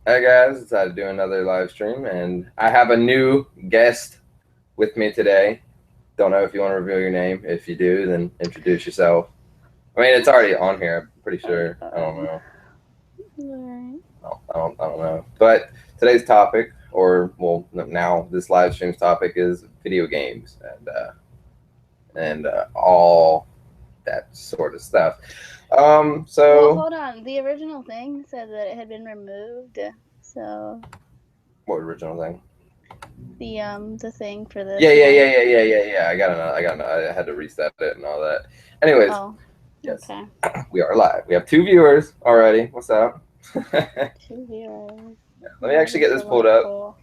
Hey guys, decided to do another live stream, and I have a new guest with me today. Don't know if you want to reveal your name. If you do, then introduce yourself. I mean, it's already on here. I'm pretty sure. I don't know. Alright. I don't know. But today's topic, or well, now this live stream's topic is video games and all that sort of stuff. Well, So hold on. The original thing said that it had been removed. So what original thing? the thing for this Yeah, yeah, one. yeah, yeah, yeah, yeah, yeah. I had to reset it and all that. Anyways, Oh, yes, okay. we are live. We have 2 viewers already. What's up? Let 2 zeros. me That actually get is this pulled up. delightful.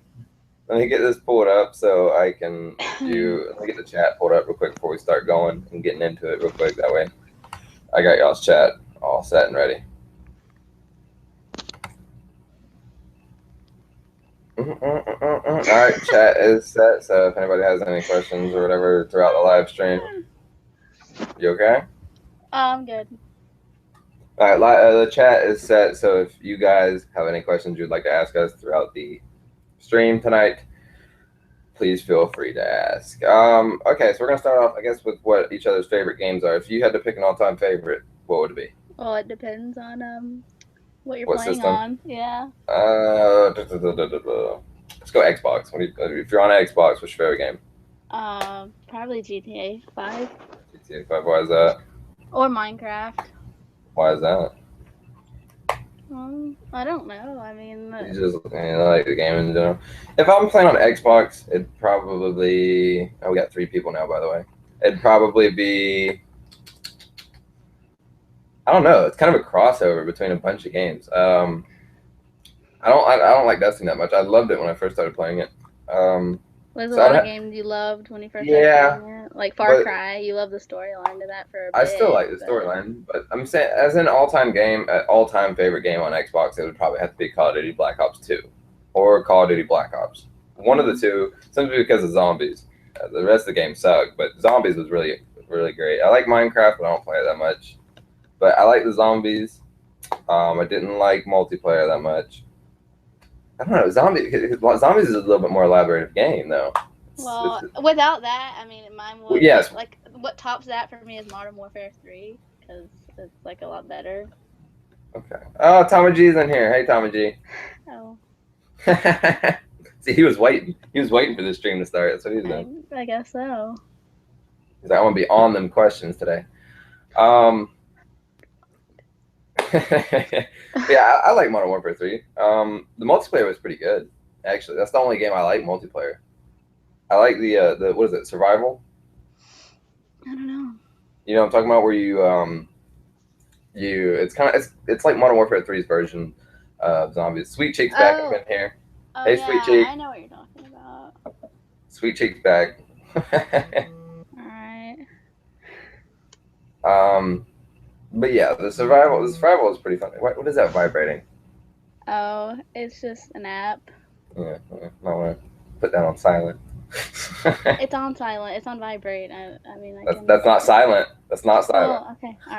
Let me get this pulled up so I can do. Let me get the chat pulled up real quick before we start going and getting into it real quick. That way, I got y'all's chat all set and ready. All right, chat is set. So if anybody has any questions or whatever throughout the live stream, you okay? I'm good. All right, the chat is set. So if you guys have any questions you'd like to ask us throughout the stream tonight, please feel free to ask. Okay, so we're gonna start off, I guess, with what each other's favorite games are. If you had to pick an all-time favorite, what would it be? Well, it depends on what you're What playing system? on. Yeah. Let's go Xbox. If you're on Xbox, what's your favorite game? Probably GTA 5 GTA 5. Why is that? or Minecraft. Why is that? I don't know. I mean, You just I like the game in general. If I'm playing on Xbox, it'd probably. Oh, we got 3 people now, by the way. It'd probably be. I don't know. It's kind of a crossover between a bunch of games. I don't like Destiny that much. I loved it when I first started playing it. there's a So lot of games you loved when you first started yeah, playing it, like Far but Cry. You loved the storyline to that for a I still bit, like the but storyline. But I'm saying, as an all-time game, all-time favorite game on Xbox, it would probably have to be Call of Duty Black Ops 2 or Call of Duty Black Ops. One of the two, simply because of zombies. The rest of the game sucked, but zombies was really, really great. I like Minecraft, but I don't play it that much. But I like the zombies. I didn't like multiplayer that much. I don't know. Zombies is a little bit more elaborative game, though. well, without that, I mean, mine Well, would yes. like what tops that for me is Modern Warfare 3 because it's like a lot better. Okay. Oh, Tommy G's in here. Hey, Tommy G. Oh, See, he was waiting. He was waiting for the stream to start. That's what he was I doing. I guess so. He's like, I want to be on them questions today. Um, yeah, I like Modern Warfare 3. The multiplayer was pretty good. Actually, that's the only game I like multiplayer. I like the what is it? Survival. I don't know. You know what I'm talking about? Where it's kind of it's like Modern Warfare 3's version of zombies. Sweet Cheek's back up Oh, in here. oh Hey, Sweet yeah, Cheek. I know what you're talking about. Sweet Cheek's back. All right. um, but yeah, the survival is pretty funny. What is that vibrating? Oh, it's just an app. Yeah, I want to put that on silent. It's on silent. It's on vibrate. I mean, I that's can. that's not silent. That's not silent. Oh, okay. All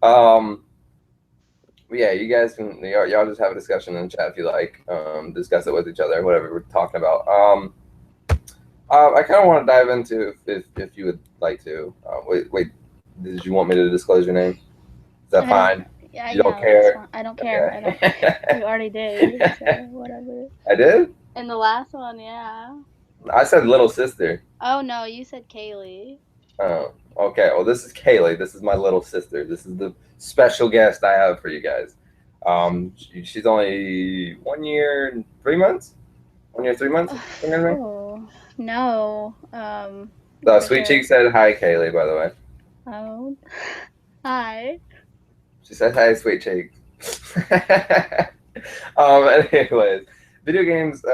right. um, but yeah, you guys can y'all just have a discussion in the chat if you like. Discuss it with each other, whatever we're talking about. I kind of want to dive into if you would like to. Wait, did you want me to disclose your name? Is that I don't. fine? Yeah, You don't yeah, that's fine. care? I don't care. I don't. Okay. You already did, so whatever. I did. In the last one, yeah. I said little sister. Oh no, you said Kaylee. Oh, okay. Well, this is Kaylee. This is my little sister. This is the special guest I have for you guys. She's only 1 year and 3 months. 1 year, 3 months. Oh no. The For Sweet sure. Cheek said hi, Kaylee. By the way, Oh, hi. she said hi, Sweet Cheek. Anyways, video games.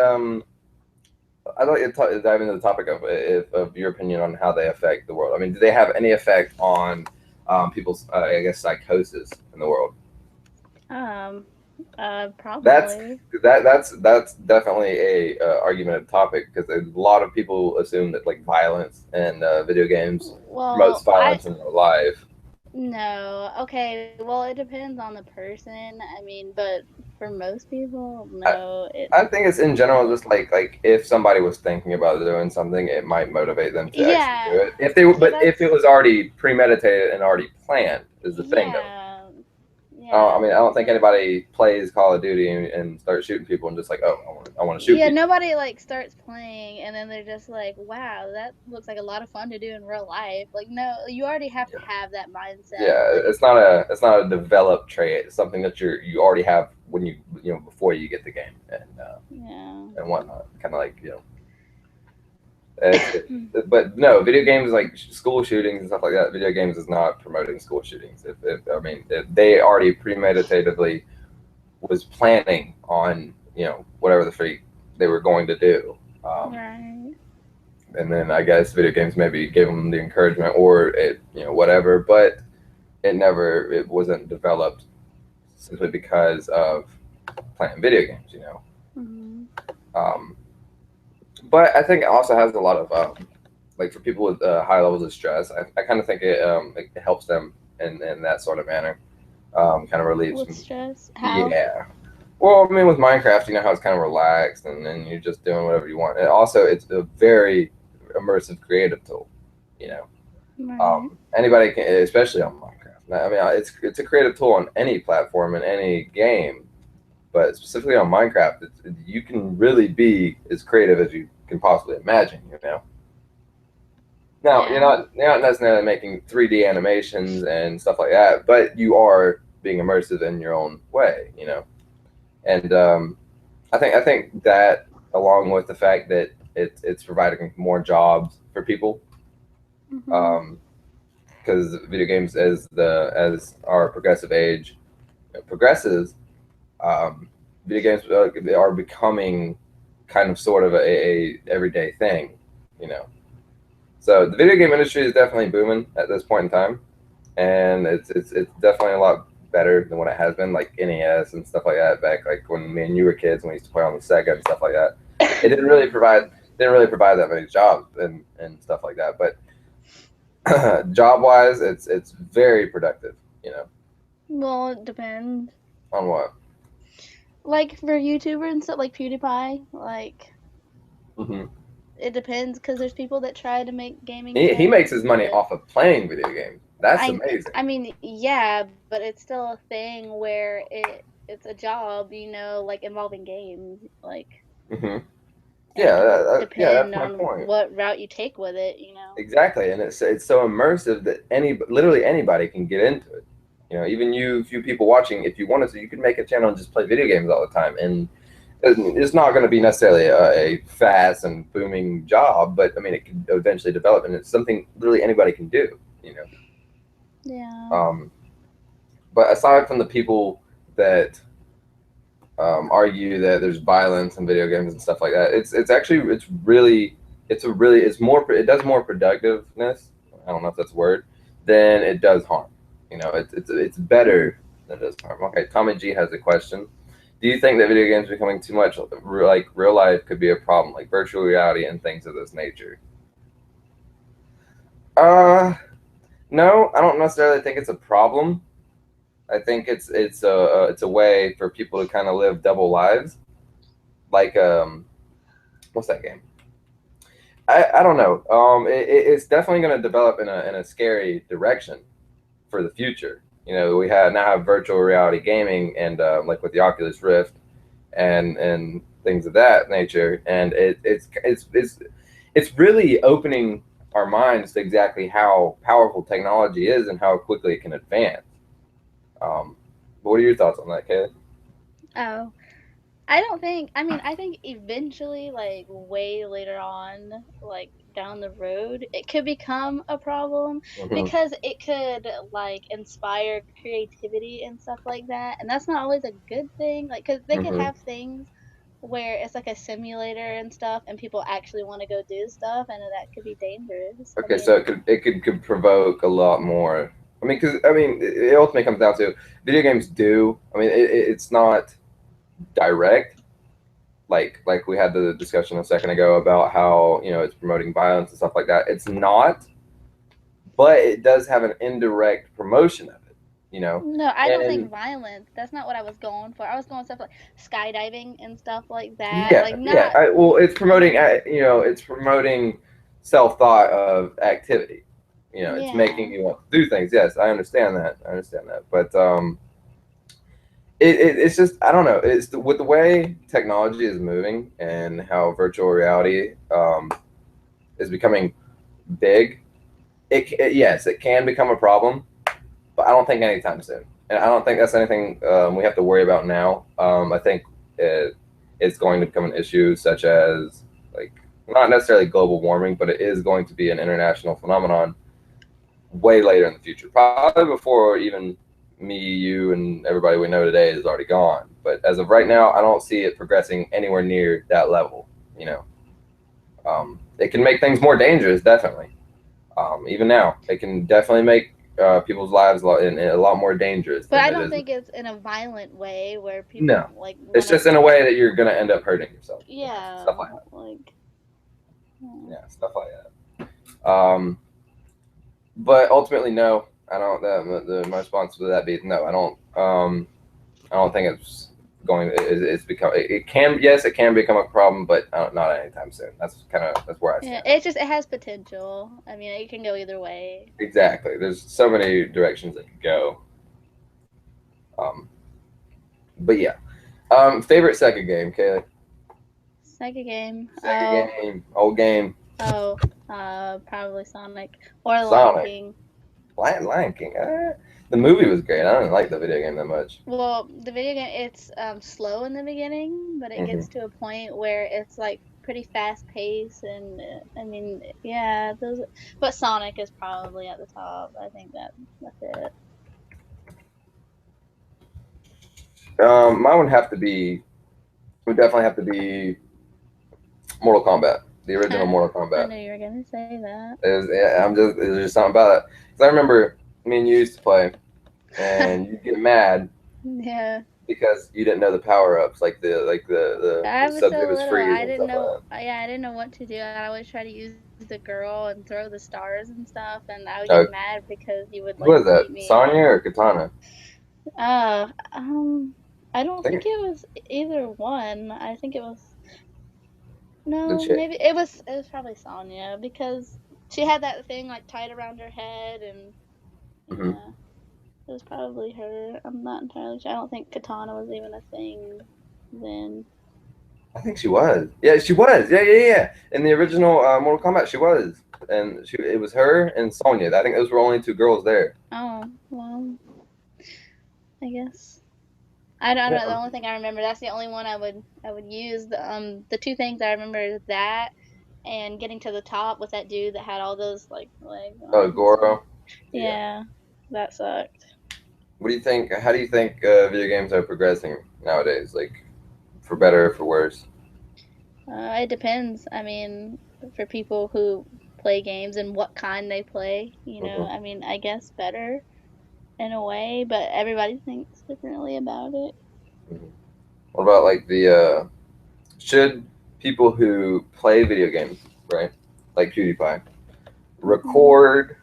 I'd like to dive into the topic of your opinion on how they affect the world. I mean, do they have any effect on people's, I guess, psychosis in the world? Um, That's probably. that's definitely a argumentative topic because a lot of people assume that like violence and video games promotes Well, I violence in real life. No. Okay. Well, it depends on the person. I mean, but for most people, I, no. It. I think it's in general just like if somebody was thinking about doing something, it might motivate them to actually Yeah. do it. If they, Yeah. but if it was already premeditated and already planned, is the thing though. Yeah. I Yeah. mean, I don't think But anybody plays Call of Duty and starts shooting people and just like, oh, I want to shoot yeah, people. nobody like starts playing and then they're just like, "Wow, that looks like a lot of fun to do in real life." Like, no, you already have to Yeah, have that mindset. yeah. Like, It's not a developed trait. It's something that you already have when you know before you get the game yeah. and whatnot. Kind of like it's but no, video games like school shootings and stuff like that. Video games is not promoting school shootings. If I mean, if they already premeditatively was planning on whatever the freak they were going to do. Right. And then I guess video games maybe gave them the encouragement or it whatever, but it wasn't developed simply because of playing video games. Mhm. Um, but I think it also has a lot of like for people with high levels of stress. I kind of think it helps them in that sort of manner. Kind of relieves With them. stress, how? Yeah. Well, I mean, with Minecraft, you know how it's kind of relaxed, and then you're just doing whatever you want. And also, it's a very immersive creative tool. You know, Right. anybody can, especially on Minecraft. I mean, it's a creative tool on any platform in any game, but specifically on Minecraft, you can really be as creative as you can possibly imagine. Now Yeah. you're not necessarily making 3D animations and stuff like that, but you are being immersive in your own way. And I think that along with the fact that it's providing more jobs for people, Mhm. because video games as our progressive age progresses, um, video games are becoming kind of sort of a everyday thing, you know. So the video game industry is definitely booming at this point in time, and it's definitely a lot better than what it has been, like NES and stuff like that. Back like when me and you were kids, when we used to play on the Sega and stuff like that. It Yeah. didn't really provide that many jobs and stuff like that. But job wise, it's very productive. Well, it depends. On what? Like for YouTuber and stuff like PewDiePie, like Hmm. it depends because there's people that try to make gaming He makes channels, his money but off of playing video games. That's I amazing. I mean, yeah, but it's still a thing where it's a job, like involving games, like, Hmm. and Yeah, it can yeah, that's depend my on point. what route you take with it. Exactly, and it's so immersive that literally anybody can get into it. Even few people watching, if you wanted to, you could make a channel and just play video games all the time, and it's not going to be necessarily a fast and booming job, but I mean, it could eventually develop, and it's something literally anybody can do. Yeah. Um, but aside from the people that argue that there's violence in video games and stuff like that, it's actually it's more it does more productiveness. I don't know if that's a word than it does harm. It's better than it does harm. Okay, Tommy G has a question. Do you think that video games becoming too much like real life could be a problem, like virtual reality and things of this nature? Uh, no, I don't necessarily think it's a problem. I think it's a way for people to kind of live double lives. Like what's that game? I don't know. It's definitely going to develop in a scary direction for the future. We now have virtual reality gaming and like with the Oculus Rift and things of that nature, and it's really opening our minds to exactly how powerful technology is and how quickly it can advance. What are your thoughts on that, Kayla? Oh, I don't think. I mean, I think eventually, like way later on, like down the road, it could become a problem Hmm. because it could like inspire creativity and stuff like that, and that's not always a good thing. Like, because they could Hmm. have things where it's like a simulator and stuff, and people actually want to go do stuff, and that could be dangerous. I Okay, so mean, it could provoke a lot more. I mean, because I mean, it ultimately comes down to video games do. I mean, it's not direct. Like we had the discussion a second ago about how it's promoting violence and stuff like that. It's not, but it does have an indirect promotion of it, you know. No, I don't think And violence. That's not what I was going for. I was going stuff like skydiving and stuff like that. yeah, Like yeah. not. Well, it's promoting, Um, it's promoting self-thought of activity. You know, it's making yeah. you want to do things. Yes, I understand that. I understand that. But it's just I don't know. With the way technology is moving and how virtual reality is becoming big. Yes, it can become a problem, but I don't think anytime soon. And I don't think that's anything we have to worry about now. I think it's going to become an issue such as like not necessarily global warming, but it is going to be an international phenomenon way later in the future, probably before even me, you, and everybody we know today is already gone. But as of right now, I don't see it progressing anywhere near that level. You know, it can make things more dangerous, definitely. Even now, it can definitely make people's lives a lot more dangerous But than I it don't is. think it's in a violent way where No, people like it's want to. just in a way that you're gonna end up hurting yourself. You know, stuff Yeah, like that. like. Yeah. Yeah, stuff like that. But ultimately, no. I don't. My response to that be no. I don't. I don't think it's going. It's become. It can. Yes, it can become a problem, but not anytime soon. That's where I Yeah, stand. it has potential. I mean, it can go either way. Exactly. There's so many directions it could go. Um, but yeah. Favorite Sega game, Kaylee? Second game. Sega game, old game, Oh, probably Sonic or Lion Sonic, King. Lion King. The movie was great. I didn't like the video game that much. Well, the video game it's slow in the beginning, but it Hmm. gets to a point where it's like pretty fast paced and I mean, yeah, those but Sonic is probably at the top. I think that's it. Mine would definitely have to be Mortal Kombat, the original Mortal I Kombat. knew you were gonna say that. Yeah, there's just something about it. Because I remember me and you used to play, and you'd get mad Yeah. because you didn't know the power ups, like I the was sub so was little. freeze I and didn't stuff like know. that. Yeah, I didn't know what to do. I always try to use the girl and throw the stars and stuff, and I would get Uh, mad because you would what like is that? beat me. Sonya or Katana? Uh, um, I don't I think think it was either one. I think it was the no, chick. maybe it was probably Sonya because she had that thing like tied around her head, and Hmm. yeah, it was probably her. I'm not entirely sure. I don't think Katana was even a thing then. I think she was. Yeah, she was. Yeah, yeah, yeah. In the original Mortal Kombat, she was, and it was her and Sonya. I think those were only two girls there. Oh, well, I guess. I don't know. The Yeah. only thing I remember, that's the only one I would use. The two things I remember is that and getting to the top with that dude that had all those like leg arms and stuff. Goro. Yeah. Yeah, that sucked. What do you think? How do you think video games are progressing nowadays? Like for better or for worse? It depends. I mean, for people who play games and what kind they play, Hmm. I mean, I guess better in a way, but everybody thinks differently about it. Hmm. What about like the should people who play video games, right, like PewDiePie, Hmm. record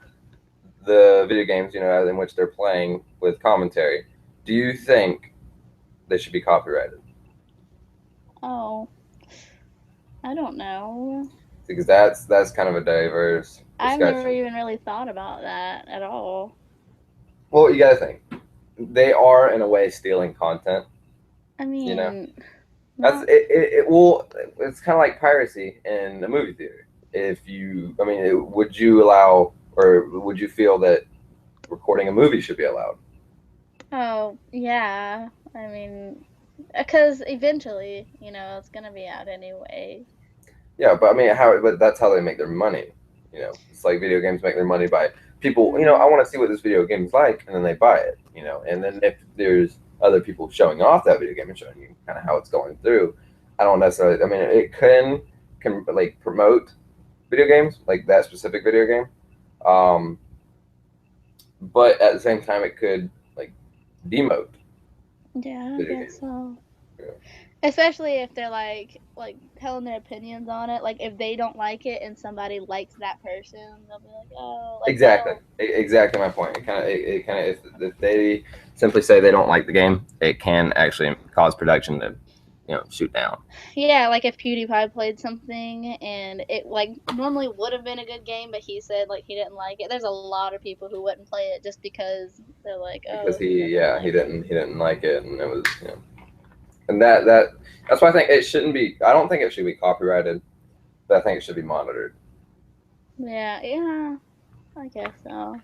the video games, in which they're playing with commentary? Do you think they should be copyrighted? Oh, I don't know. Because that's kind of a diverse I've never discussion. even really thought about that at all. Well, you got to think they are in a way stealing content. I You know, mean, that's not. it will. It's kind of like piracy in a movie theater. If you, I mean, would you allow or would you feel that recording a movie should be allowed? Oh, yeah. I mean, because eventually, it's gonna be out anyway. Yeah, but I mean, how? But that's how they make their money. It's like video games make their money by people. I Mm, want to see what this video game is like, and then they buy it. And then if there's other people showing off that video game and showing you kind of how it's going through, I don't necessarily. I mean, it can like promote video games, like that specific video game. Um, but at the same time, it could like demote yeah, I video guess games. so. Yeah. Especially if they're like telling their opinions on it. Like if they don't like it and somebody likes that person, they'll be like, oh, like Exactly. they'll. Exactly my point. It kind of if they simply say they don't like the game, it can actually cause production to, shoot down. Yeah, like if PewDiePie played something and it like normally would have been a good game, but he said like he didn't like it. There's a lot of people who wouldn't play it just because they're like, Because oh, he doesn't he like it. didn't like it, and it was, and that's why I think it shouldn't be. I don't think it should be copyrighted, but I think it should be monitored. Yeah, yeah, I guess so.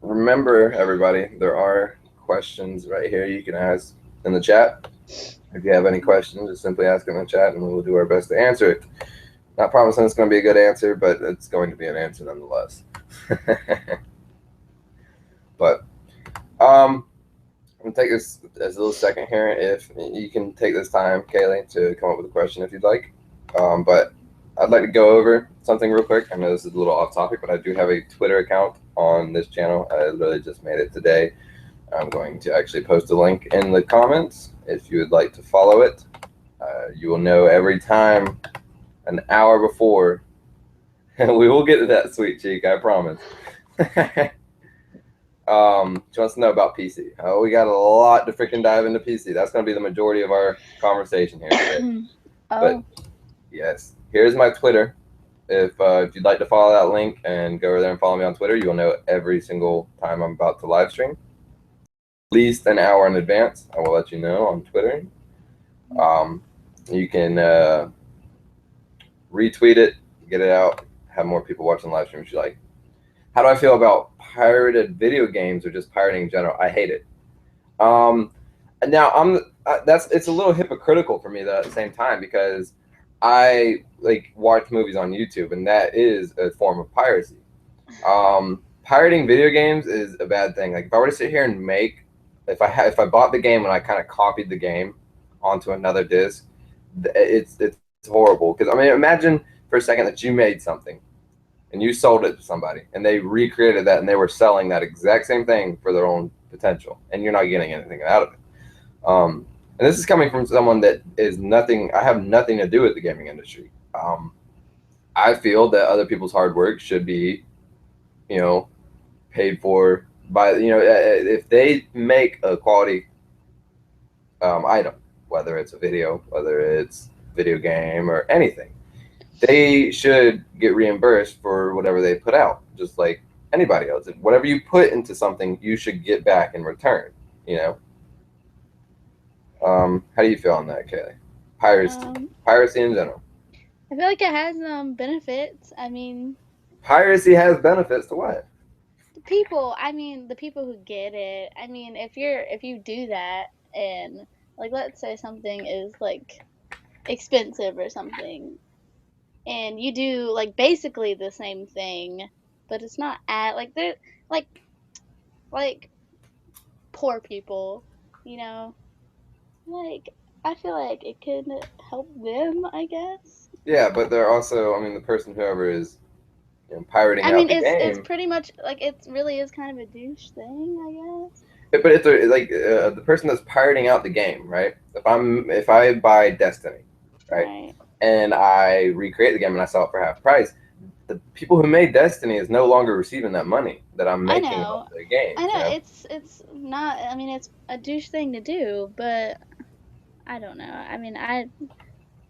Remember, everybody, there are questions right here you can ask in the chat. If you have any questions, just simply ask in the chat, and we will do our best to answer it. Not promising it's going to be a good answer, but it's going to be an answer nonetheless. But I'm gonna take this as a little second here. If you can take this time, Kaylee, to come up with a question if you'd like. But I'd like to go over something real quick. I know this is a little off topic, but I do have a Twitter account on this channel. I literally just made it today. I'm going to actually post a link in the comments if you would like to follow it. You will know every time, an hour before. We will get to that, sweet cheek, I promise. She wants to know about PC. Oh, we got a lot to freaking dive into PC. That's going to be the majority of our conversation here today. But Oh, yes, here's my Twitter. If you'd like to follow that link and go over there and follow me on Twitter, you'll know every single time I'm about to live stream. At least an hour in advance, I will let you know on Twitter. You can retweet it, get it out, have more people watching the live stream if you like. How do I feel about pirated video games or just pirating in general? I hate it. Now it's a little hypocritical for me though at the same time, because I like watch movies on YouTube, and that is a form of piracy. Pirating video games is a bad thing. Like if I were to sit here and if I bought the game and I kind of copied the game onto another disc, it's horrible. Because I mean, imagine for a second that you made something and you sold it to somebody and they recreated that and they were selling that exact same thing for their own potential, and you're not getting anything out of it. And this is coming from someone that is nothing. I have nothing to do with the gaming industry. I feel that other people's hard work should be, paid for by, if they make a quality item, whether it's a video, whether it's video game or anything, they should get reimbursed for whatever they put out, just like anybody else. Whatever you put into something, you should get back in return. How do you feel on that, Kaylee? Piracy in general. I feel like it has benefits. I mean, Piracy has benefits to what? the people who get it. I mean, if you do that and like let's say something is like expensive or something and you do like basically the same thing, but it's not at like they're like like poor people, you know? Like I feel like it could help them, I guess. Yeah, but they're also, I mean, the person, whoever is, pirating I out mean, the it's game. pretty much like it really is kind of a douche thing, I guess. But if they're like the person that's pirating out the game, right? If I buy Destiny, right, Right. and I recreate the game and I sell it for half price, the people who made Destiny is no longer receiving that money that I'm I making off know. the game. I know it's not. I mean, it's a douche thing to do, but I don't know. I mean, I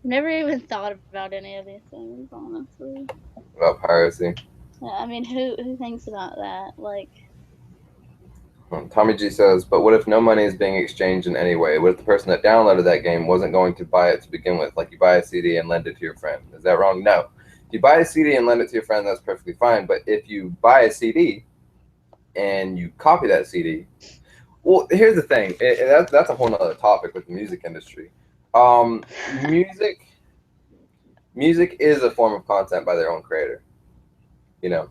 never even thought about any of these things, honestly. About piracy. Yeah, I mean, who thinks about that? Like, Tommy G says, but what if no money is being exchanged in any way? What if the person that downloaded that game wasn't going to buy it to begin with? Like you buy a CD and lend it to your friend. Is that wrong? No. If you buy a CD and lend it to your friend, that's perfectly fine. But if you buy a CD and you copy that CD, well, here's the thing. That's a whole nother topic with the music industry. Um, music, music is a form of content by their own creator. You know,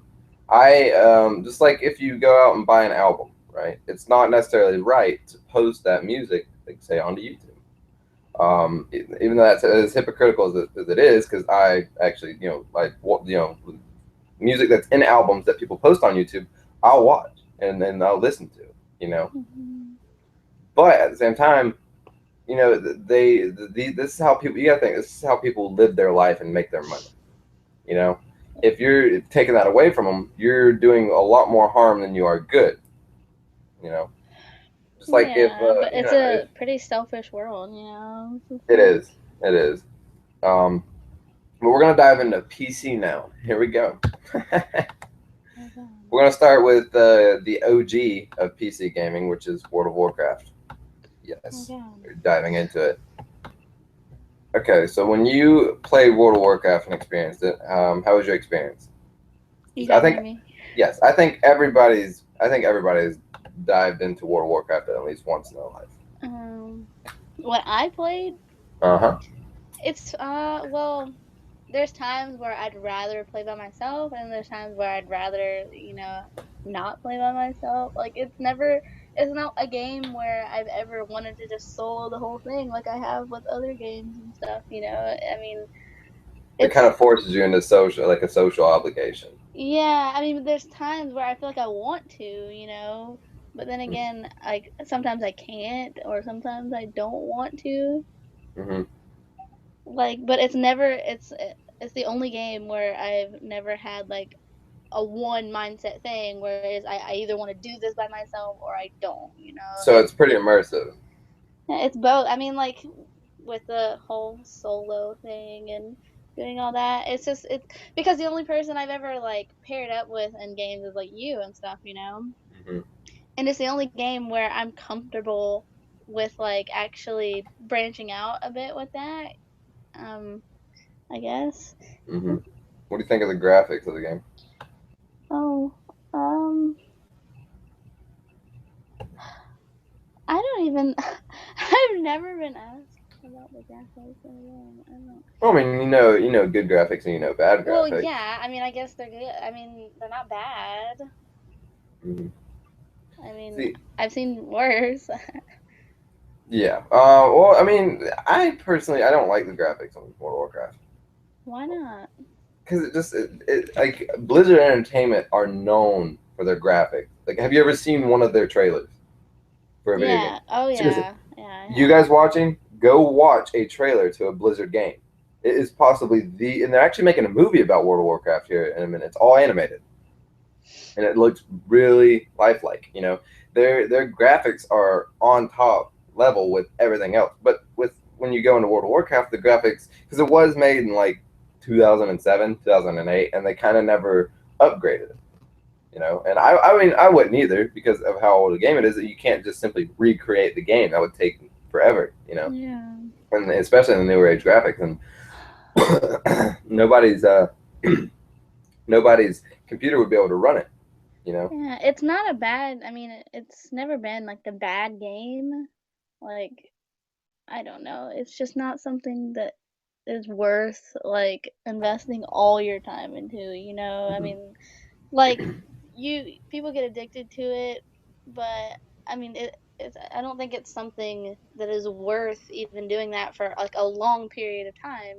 I just like if you go out and buy an album, right? It's not necessarily right to post that music, like say, onto YouTube. Even though that's as hypocritical as it is, because I actually, music that's in albums that people post on YouTube, I'll watch and then I'll listen to. You know, mhm. But at the same time, this is how people. You gotta think. This is how people live their life and make their money. You know, if you're taking that away from them, you're doing a lot more harm than you are good. You know, just like if Yeah, but you it's know, if a pretty selfish world, you know. It's it like, is, it is. Um, but we're gonna dive into PC now. Here we go. oh god, We're gonna start with the OG of PC gaming, which is World of Warcraft. oh Yes, god. we're diving into it. Okay, so when you played World of Warcraft and experienced it, how was your experience? You I talking to think me? yes, I think everybody's dived into World of Warcraft at least once in their life. Um, when I played, Uh huh. it's well, there's times where I'd rather play by myself, and there's times where I'd rather, not play by myself. Like it's not a game where I've ever wanted to just solo the whole thing like I have with other games and stuff. I mean, It kind it's of forces you into a social obligation. yeah. I mean, there's times where I feel like I want to, but then again, like sometimes I can't, or sometimes I don't want to. Mm-hmm. Like, but it's the only game where I've never had, like, a one mindset thing, whereas I either wanna do this by myself or I don't, So it's pretty immersive. it's both. I mean, like, with the whole solo thing and doing all that, it's because the only person I've ever, like, paired up with in games is, like, you and stuff, Hmm. and it's the only game where I'm comfortable with, like, actually branching out a bit with that, um, I guess. Hmm. What do you think of the graphics of the game? Oh, um, I don't even I've never been asked about the graphics of the game. I don't Well, I mean, you know good graphics and you know bad Well, graphics. yeah, I mean, I guess they're good. I mean, they're not bad. Hmm. I mean, See, I've seen worse. yeah. Well, I mean, I don't like the graphics on World of Warcraft Why not? because it like Blizzard Entertainment are known for their graphics. Like, have you ever seen one of their trailers for a video game? Yeah. Oh, Seriously, yeah. Yeah, I you have. guys watching? Go watch a trailer to a Blizzard game. It is possibly and they're actually making a movie about World of Warcraft here in a minute. It's all animated and it looks really lifelike. You know, their graphics are on top level with everything else. But with when you go into World of Warcraft, the graphics because it was made in like 2007, 2008, and they kind of never upgraded it. You know, and I mean, I wouldn't either because of how old the game it is. That you can't just simply recreate the game. That would take forever. You know, Yeah. and especially in the newer age graphics, and nobody's nobody's computer would be able to run it. You know. Yeah, it's not a bad I mean, it's never been, like, the bad game. Like, I don't know. It's just not something that is worth, like, investing all your time into, I Mhm. mean, like, people get addicted to it, but, I mean, I don't think it's something that is worth even doing that for, like, a long period of time,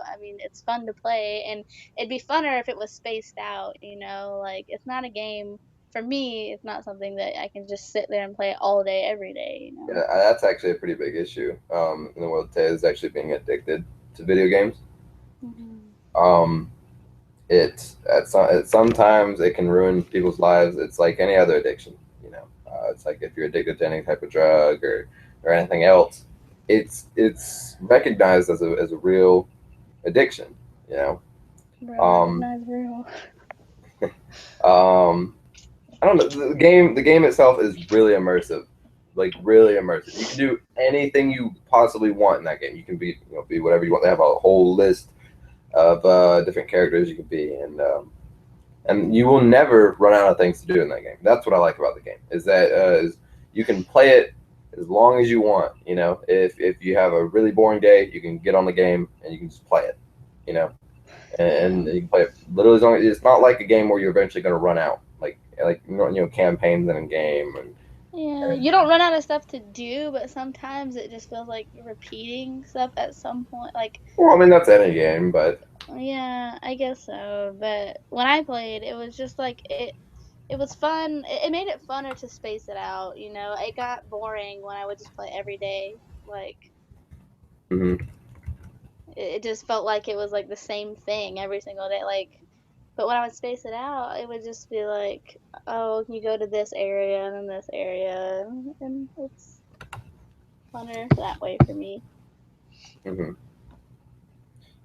I mean, it's fun to play, and it'd be funner if it was spaced out, like, it's not a game for me, it's not something that I can just sit there and play all day, every day. Yeah, that's actually a pretty big issue in the world today is actually being addicted to video games. Mhm. Um, sometimes it can ruin people's lives. It's like any other addiction, you know. It's like if you're addicted to any type of drug or anything else, it's recognized as a real addiction, you know. Bro, Um, recognize real. um, I don't know. The game itself is really immersive, like really immersive. You can do anything you possibly want in that game. You can be whatever you want. They have a whole list of different characters you can be, and you will never run out of things to do in that game. That's what I like about the game is that is you can play it as long as you want. You know, if you have a really boring day, you can get on the game and you can just play it. You know, and Yeah. you can play it literally as long as it's not like a game where you're eventually going to run out, like campaigns in a game Yeah, and you don't run out of stuff to do, but sometimes it just feels like you're repeating stuff at some point. Like, well, I mean that's any game, but yeah, I guess so. But when I played, it was just like it was fun. It made it funner to space it out, you know? It got boring when I would just play every day. Like, Hmm. it just felt like it was, like, the same thing every single day, like but when I would space it out, it would just be like, "Oh, you go to this area and then this area," and it's funner that way for me. Hmm.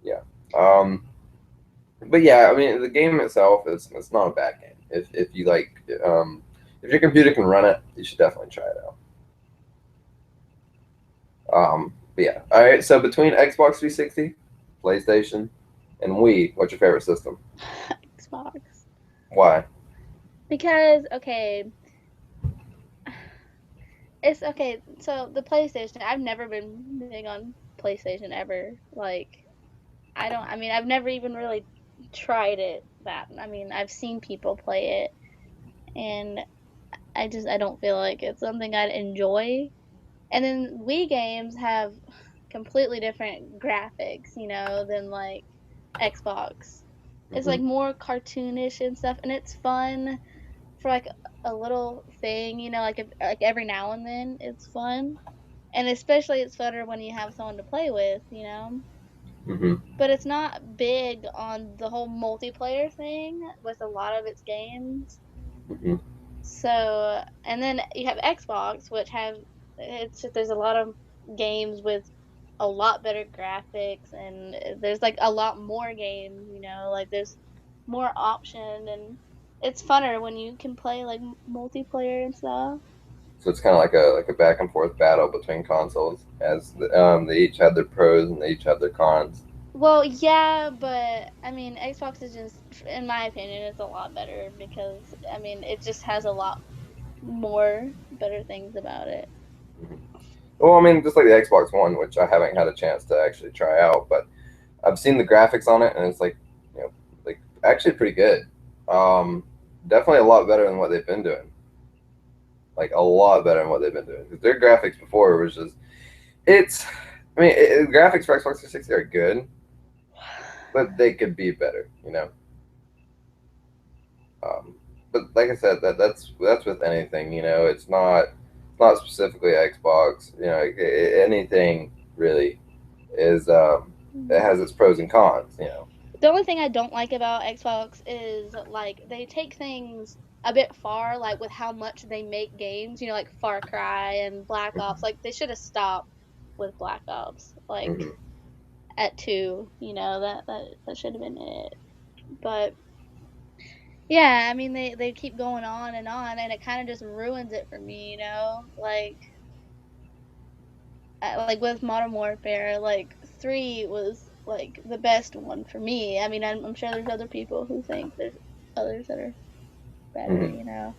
Yeah. Um, but yeah, I mean, the game itself is it's not a bad game. If you like, if your computer can run it, you should definitely try it out. But yeah. All right. So between Xbox 360, PlayStation, and Wii, what's your favorite system? Xbox. Why? Because, okay, it's okay, so the PlayStation, I've never been big on PlayStation ever, like, I mean, I've never even really tried it that I mean, I've seen people play it, and I don't feel like it's something I'd enjoy. And then Wii games have completely different graphics, you know, than like Xbox. It's Hmm. like more cartoonish and stuff, and it's fun for like a little thing, you know, like if like every now and then it's fun. And especially it's funner when you have someone to play with, you know. Hmm. But it's not big on the whole multiplayer thing with a lot of its games. Hmm. So, and then you have Xbox, which have it's just there's a lot of games with a lot better graphics, and there's like a lot more games, you know, like there's more option, and it's funner when you can play like multiplayer and stuff. So it's kind of like a back and forth battle between consoles, as they each had their pros and they each had their cons. Well, yeah, but I mean, Xbox is just, in my opinion, it's a lot better because I mean, it just has a lot more better things about it. Mhm. Well, I mean, just like the Xbox One, which I haven't had a chance to actually try out, but I've seen the graphics on it, and it's like, you know, like actually pretty good. Um, Definitely a lot better than what they've been doing. Like a lot better than what they've been doing. 'Cause their graphics before was just, it's. I mean, graphics for Xbox 360 are good, but they could be better. You know. Um, but like I said, that's with anything. You know, it's not specifically Xbox. You know, anything really is. It Mhm. has its pros and cons. You know. The only thing I don't like about Xbox is, like, they take things a bit far, like, with how much they make games, you know, like Far Cry and Black Ops, Hmm. like, they shoulda stopped with Black Ops, like, Hmm. at 2, you know, that should've been it, but, yeah, I mean, they keep going on, and it kinda just ruins it for me, you know, like, with Modern Warfare, like, 3 was, like, the best one for me, I mean, I'm sure there's other people who think there's others that are better, Hmm. you know?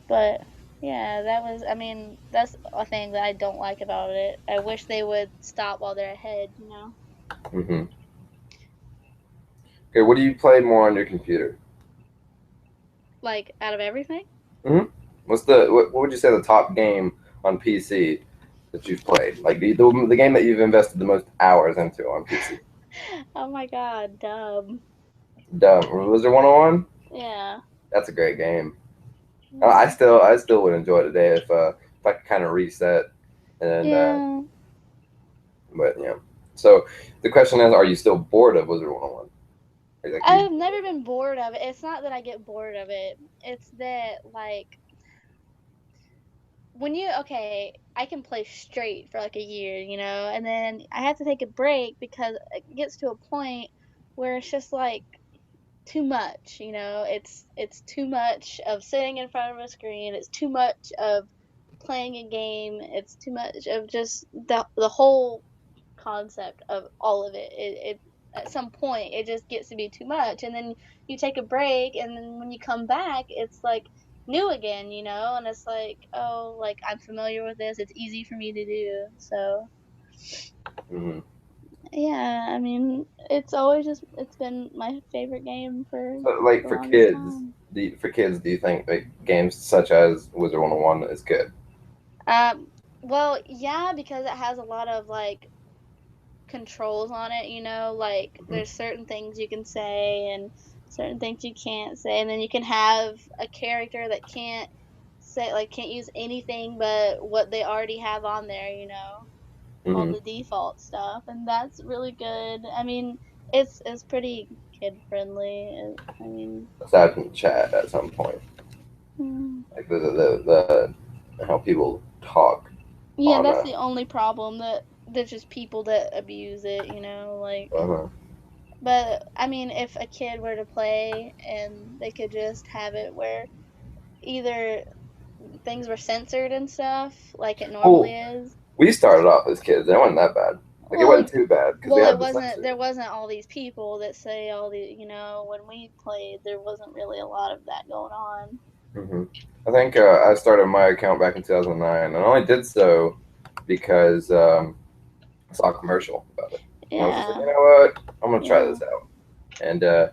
But, yeah, that was I mean, that's a thing that I don't like about it. I wish they would stop while they're ahead, you know? Hmm. Okay, what do you play more on your computer? Like, out of everything? Hmm. What would you say the top game on PC that you've played? Like the game that you've invested the most hours into on PC? Oh my god, dumb. Dumb. Was there 101? Yeah. That's a great game. I Yeah. still I still would enjoy it today if I could kind of reset and Yeah. but yeah. So the question is, are you still bored of Wizard 101? Like you? I've never been bored of it. It's not that I get bored of it. It's that, like, when you okay, I can play straight for like a year, you know, and then I have to take a break because it gets to a point where it's just like too much, you know. It's too much of sitting in front of a screen. It's too much of playing a game. It's too much of just the whole concept of all of it. It at some point it just gets to be too much, and then you take a break, and then when you come back, it's like new again, you know, and it's like, oh, like I'm familiar with this. It's easy for me to do. So Hmm. yeah, I mean, it's been my favorite game for So, like the for longest kids, time. do you think like games such as Wizard 101 is good? Um, well, yeah, because it has a lot of like controls on it, you know, like Hmm. there's certain things you can say and certain things you can't say, and then you can have a character that can't say like, can't use anything but what they already have on there, all Hmm. the default stuff, and that's really good. I mean, it's pretty kid friendly, I mean Aside from chat at some point, mm. like the how people talk Yeah, on that's the only problem that there's just people that abuse it, like uh-huh. but, I mean, if a kid were to play and they could just have it where either things were censored and stuff like it normally Well, is. we started off as kids, and it wasn't that bad. Like it wasn't Well too bad because they well, it had the wasn't censor. there wasn't all these people that say all the when we played, there wasn't really a lot of that going on. Hmm. I think I started my account back in 2009, and I only did so because I saw a commercial about it, and I was just like, Yeah, you know what, I'm gonna try yeah. this out, and uh,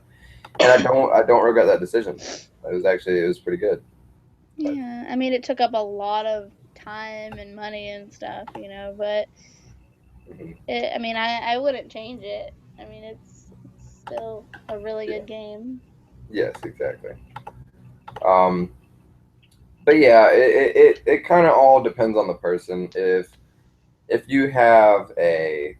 and I don't regret that decision. It was pretty good. But, Yeah, I mean, it took up a lot of time and money and stuff, but mhm. I mean, I wouldn't change it. I mean, it's still a really Yeah, good game. yes, exactly. Um, but yeah, it kind of all depends on the person. If you have a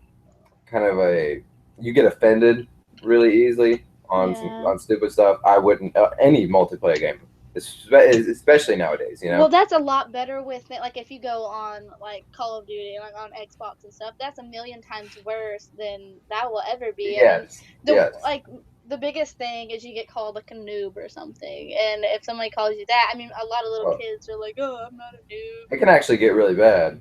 kind of a you get offended really easily on some Yeah. on stupid stuff, I wouldn't any multiplayer game, especially nowadays. Well, that's a lot better with it. Like if you go on like Call of Duty, like on Xbox and stuff, that's a million times worse than that will ever be. I mean, Yes, the yes. like the biggest thing is you get called like a noob or something, and if somebody calls you that, I mean, a lot of little Well, kids are like, "Oh, I'm not a it noob." can actually get really bad.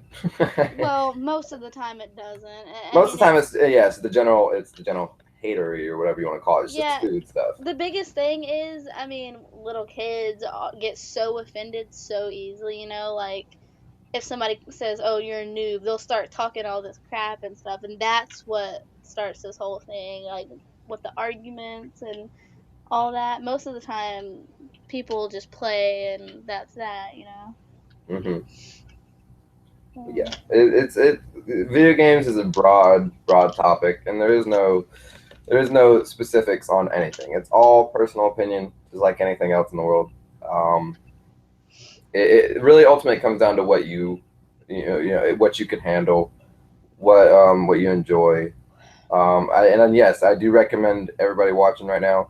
Well, most of the time it doesn't. I Most mean, of the time, it's yes, it's the general hatery or whatever you want to call it. It's just yeah, stupid stuff. the biggest thing is, I mean, little kids get so offended so easily, like if somebody says, "Oh, you're a noob," they'll start talking all this crap and stuff, and that's what starts this whole thing, like with the arguments and all that. Most of the time, people just play, and that's that. Hmm. Yeah, Um, Video games is a broad topic, and there is no specifics on anything. It's all personal opinion, just like anything else in the world. Um, it really ultimately comes down to what you can handle, what you enjoy. And then yes, I do recommend everybody watching right now.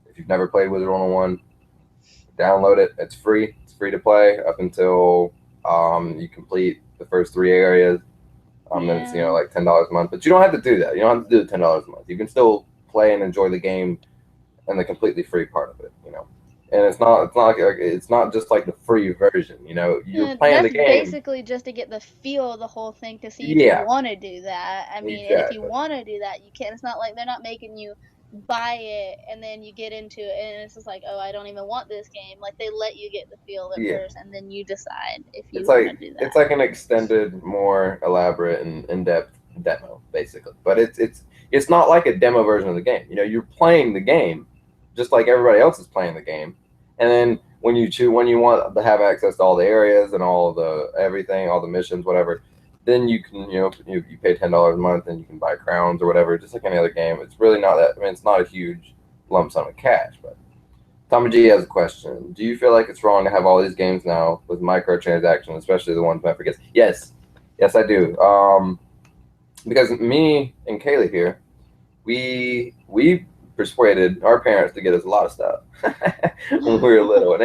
If you've never played Wizard 101, download it. It's free. It's free to play up until you complete the first three areas. Then it's yeah, like $10 a month. But you don't have to do that. You don't have to do the $10 a month. You can still play and enjoy the game and the completely free part of it. And it's not just like the free version. You're playing the that's game. basically just to get the feel of the whole thing to see if you Yeah, want to do that. I mean, and if you exactly. want to do that, you can. It's not like they're not making you buy it and then you get into it and it's just like, oh, I don't even want this game. Like they let you get the feel of it Yeah, first, and then you decide if it's you want to like do it's that. like an extended, more elaborate and in-depth demo, basically. But it's not like a demo version of the game. You're playing the game just like everybody else is playing the game. And then when you want to have access to all the areas and all the everything, all the missions, whatever, then you can you pay $10 a month and you can buy crowns or whatever, just like any other game. It's really not that. I mean, it's not a huge lump sum of cash, but Tommy G has a question. Do you feel like it's wrong to have all these games now with microtransactions, especially the ones my forgets? Yes, yes, I do. Because me and Kaylee here, we persuaded our parents to get us a lot of stuff when we were little,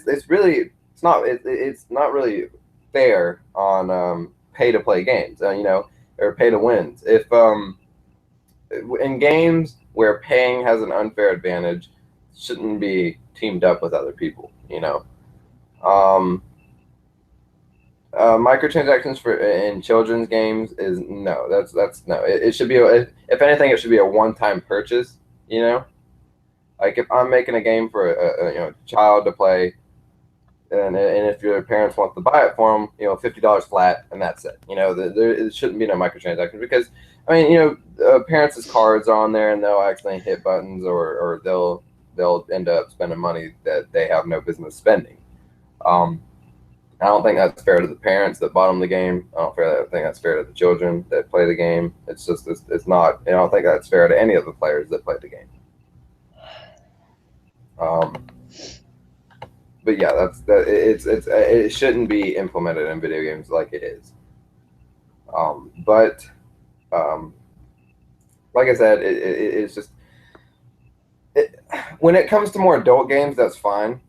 it's really it's not really fair on pay to play games, or pay to wins. If in games where paying has an unfair advantage, shouldn't be teamed up with other people. Um, Microtransactions for in children's games is no. That's no. It should be if anything, it should be a one-time purchase. Like if I'm making a game for a child to play, and if your parents want to buy it for them, $50 flat, and that's it. There it shouldn't be no microtransactions because I mean, parents' cards are on there, and they'll accidentally hit buttons, or they'll end up spending money that they have no business spending. Um, I don't think that's fair to the parents that bought them the game. I think that's fair to the children that play the game. It's just it's not. I don't think that's fair to any of the players that play the game. But yeah, that's that. It shouldn't be implemented in video games like it is. But um, like I said, it's just it, when it comes to more adult games, that's fine.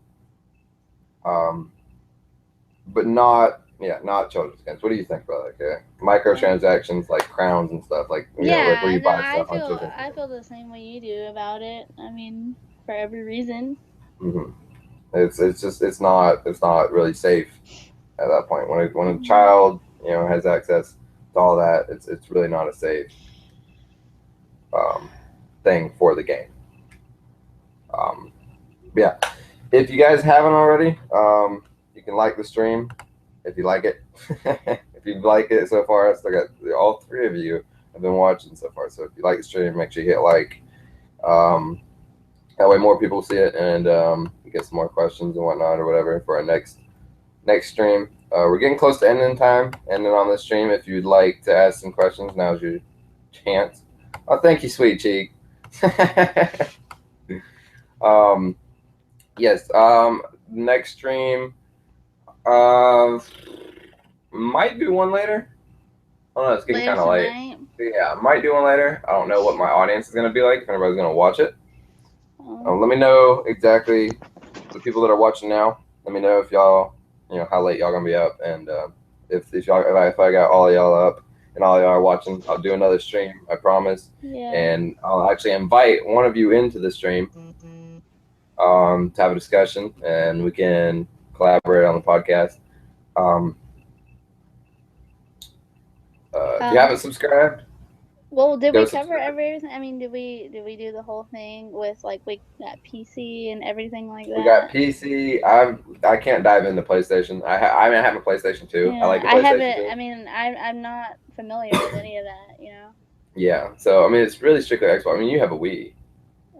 Um, but not children's games. What do you think about like microtransactions, like crowns and stuff, like like where Yeah, you no, buy stuff on children's I games? feel the same way you do about it. I mean, for every reason. Hmm. It's just it's not really safe at that point when a Mhm. child has access to all that. It's really not a safe um, thing for the game. Um, yeah, if you guys haven't already, you can like the stream if you like it. If you like it so far, I still got all three of you have been watching so far. So if you like the stream, make sure you hit like. Um, that way more people see it and we get some more questions and whatnot or whatever for our next stream. We're getting close to ending on this stream. If you'd like to ask some questions, now's your chance. Oh, thank you, sweet cheek. um, yes. Next stream. Uh, might do one later. I don't know. It's getting Later kind of late. tonight. Yeah, might do one later. I don't know what my audience is gonna be like. If anybody's gonna watch it, Um, let me know exactly the people that are watching now. Let me know if y'all, how late y'all gonna be up, and if y'all if I got all y'all up and all y'all are watching, I'll do another stream. I promise, yeah. and I'll actually invite one of you into the stream to have a discussion, and we can collaborate on the podcast. Um, if you haven't Um, subscribed, well, did go we cover subscribe. everything? I mean, did we do the whole thing with like we got PC and everything like We got that? PC. I can't dive into PlayStation. I mean, I have a PlayStation 2. I Yeah, like the I PlayStation haven't. 2. I mean, I'm not familiar with any of that. Yeah. So I mean, it's really strictly Xbox. I mean, you have a Wii.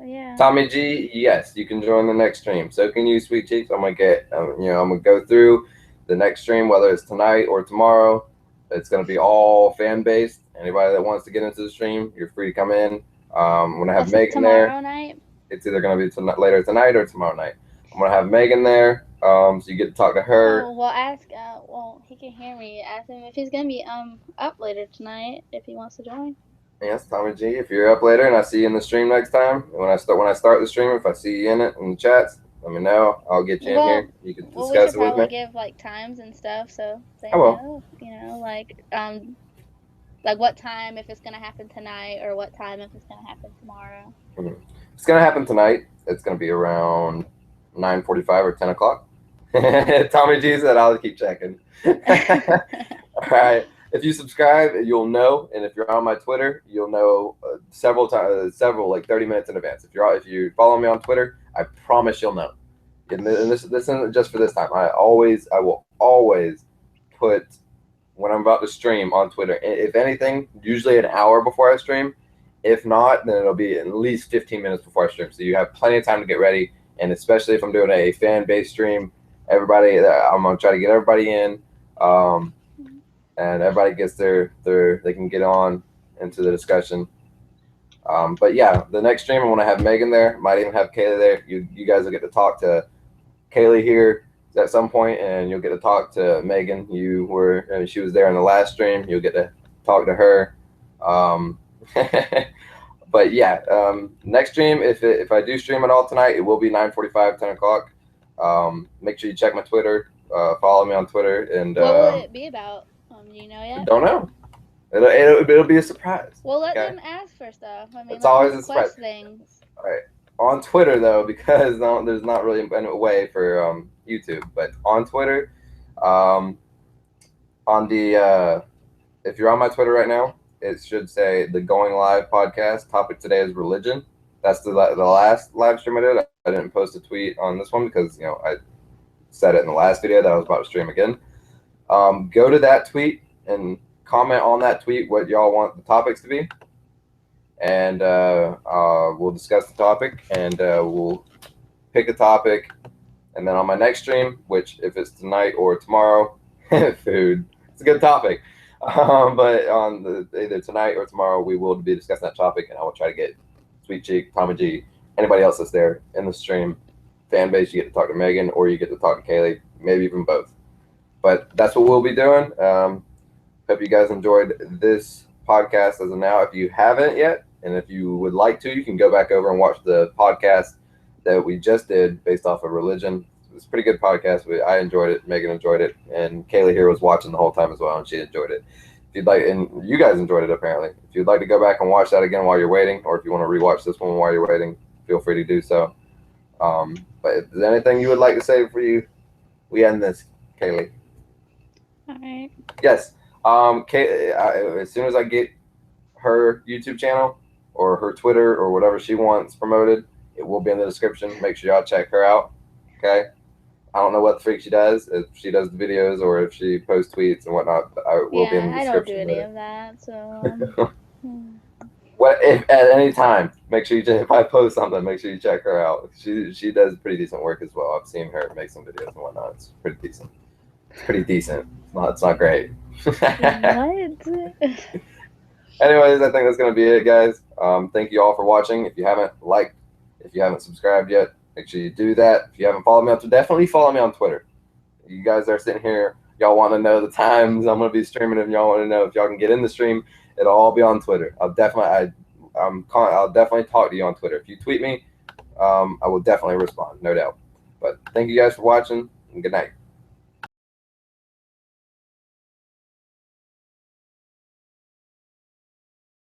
Yeah. Tommy G, yes, you can join the next stream. So can you, Sweet Cheeks. I'm gonna get, I'm gonna go through the next stream, whether it's tonight or tomorrow. It's gonna be all fan based. Anybody that wants to get into the stream, you're free to come in. I'm gonna have What's it Megan there. tomorrow night? It's either gonna be later tonight or tomorrow night. I'm gonna have Megan there, so you get to talk to her. Oh, well, ask. Well, he can hear me. Ask him if he's gonna be up later tonight if he wants to join. Yes, Tommy G. If you're up later and I see you in the stream next time, when I start the stream, if I see you in it in the chats, let me know. I'll get you in here. You can We discuss should it with me. probably give like times and stuff so they I will. know. Like what time if it's gonna happen tonight or what time if it's gonna happen tomorrow. Mhm. It's gonna happen tonight. It's gonna be around 9:45 or 10 o'clock. Tommy G said I'll keep checking. All right. If you subscribe, you'll know, and if you're on my Twitter, you'll know several times, several like 30 minutes in advance. If you follow me on Twitter, I promise you'll know. And this isn't just for this time. I will always put when I'm about to stream on Twitter. If anything, usually an hour before I stream. If not, then it'll be at least 15 minutes before I stream. So you have plenty of time to get ready. And especially if I'm doing a fan-based stream, I'm gonna try to get everybody in, and everybody gets they can get on into the discussion. But yeah, the next stream I want to have Megan there. Might even have Kaylee there. You guys will get to talk to Kaylee here at some point, and you'll get to talk to Megan. She was there in the last stream. You'll get to talk to her. Um, but yeah, next stream, if I do stream at all tonight, it will be 9:45, 10 o'clock. Make sure you check my Twitter. Follow me on Twitter, and What will it be about? Do you know yet? don't know. It'll be a surprise. Well, let Okay, them ask for stuff. I mean, it's let them always a surprise. request things. All right. On Twitter though, because there's not really a way for YouTube, but on Twitter, um, on the if you're on my Twitter right now, it should say the Going Live podcast. Topic today is religion. That's the last live stream I did. I didn't post a tweet on this one because I said it in the last video that I was about to stream again. Go to that tweet and comment on that tweet what y'all want the topics to be, and we'll discuss the topic, and we'll pick a topic, and then on my next stream, which if it's tonight or tomorrow, food, it's a good topic. But on either tonight or tomorrow, we will be discussing that topic, and I will try to get Sweet Cheek, Tommy G, anybody else that's there in the stream fan base. You get to talk to Megan, or you get to talk to Kaylee, maybe even both. But that's what we'll be doing. Hope you guys enjoyed this podcast as of now. If you haven't yet, and if you would like to, you can go back over and watch the podcast that we just did based off of religion. It's a pretty good podcast. I enjoyed it. Megan enjoyed it. And Kaylee here was watching the whole time as well, and she enjoyed it. If you'd like, and you guys enjoyed it apparently. If you'd like to go back and watch that again while you're waiting, or if you want to rewatch this one while you're waiting, feel free to do so. But if there's anything you would like to say before we end this, Kaylee? All right. Yes. As soon as I get her YouTube channel or her Twitter or whatever she wants promoted, it will be in the description. Make sure y'all check her out. Okay. I don't know what the freak she does, if she does the videos or if she posts tweets and whatnot. But I will be in the description. I don't do any of that. So. What if at any time? Make sure if I post something, make sure you check her out. She does pretty decent work as well. I've seen her make some videos and whatnot. It's pretty decent. It's pretty decent. It's not great. What? Anyways, I think that's gonna be it, guys. Thank you all for watching. If you haven't subscribed yet, make sure you do that. If you haven't followed me on Twitter, definitely follow me on Twitter. You guys are sitting here, y'all want to know the times I'm gonna be streaming, and y'all want to know if y'all can get in the stream. It'll all be on Twitter. I'll definitely talk to you on Twitter. If you tweet me, I will definitely respond, no doubt. But thank you guys for watching, and good night.